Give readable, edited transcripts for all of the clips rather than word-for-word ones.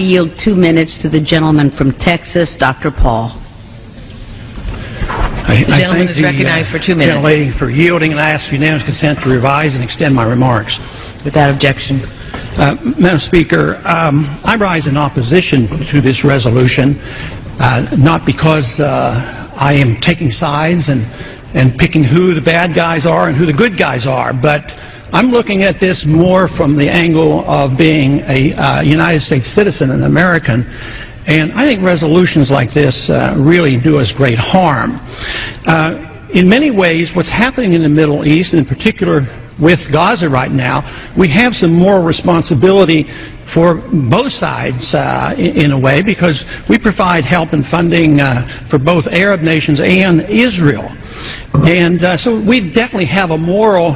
yield 2 minutes to the gentleman from Texas, Dr. Paul. The gentleman is recognized for 2 minutes. Gentlelady for yielding, and I ask unanimous consent to revise and extend my remarks. Without objection. Madam Speaker, I rise in opposition to this resolution, not because I am taking sides and picking who the bad guys are and who the good guys are, but I'm looking at this more from the angle of being a United States citizen, an American, and I think resolutions like this really do us great harm. In many ways, what's happening in the Middle East, and in particular with Gaza right now, we have some moral responsibility for both sides in a way, because we provide help and funding for both Arab nations and Israel. And so we definitely have a moral,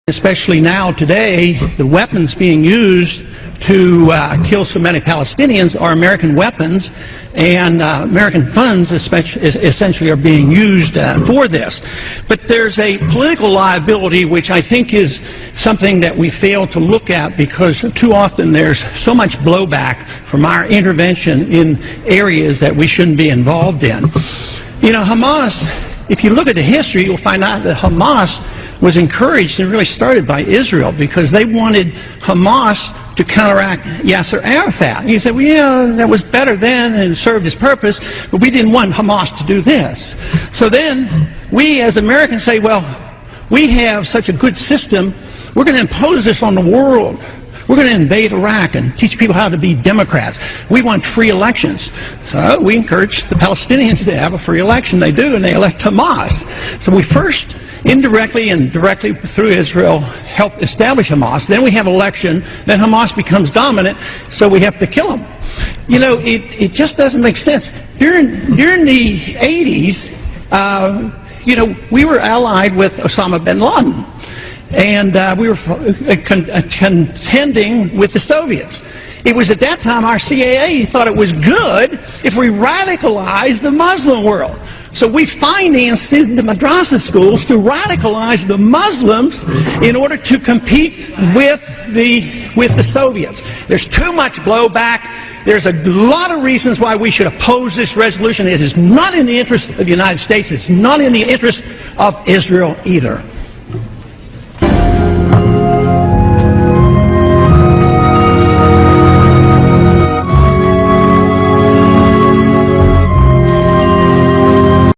especially now today, the weapons being used to kill so many Palestinians are American weapons, and American funds essentially are being used for this. But there's a political liability which I think is something that we fail to look at, because too often there's so much blowback from our intervention in areas that we shouldn't be involved in. You know, Hamas, if you look at the history, you'll find out that Hamas was encouraged and really started by Israel, because they wanted Hamas to counteract Yasser Arafat. And you say, well, yeah, that was better then and served its purpose, but we didn't want Hamas to do this. So then we as Americans say, well, we have such a good system, we're going to impose this on the world. We're going to invade Iraq and teach people how to be Democrats. We want free elections. So we encourage the Palestinians to have a free election. They do, and they elect Hamas. So we first, indirectly and directly through Israel, help establish Hamas. Then we have an election. Then Hamas becomes dominant, so we have to kill them. You know, it just doesn't make sense. During the 80s, you know, we were allied with Osama bin Laden. And we were contending with the Soviets. It was at that time our CIA thought it was good if we radicalized the Muslim world. So we financed the madrasa schools to radicalize the Muslims in order to compete with the Soviets. There's too much blowback. There's a lot of reasons why we should oppose this resolution. It is not in the interest of the United States. It's not in the interest of Israel either.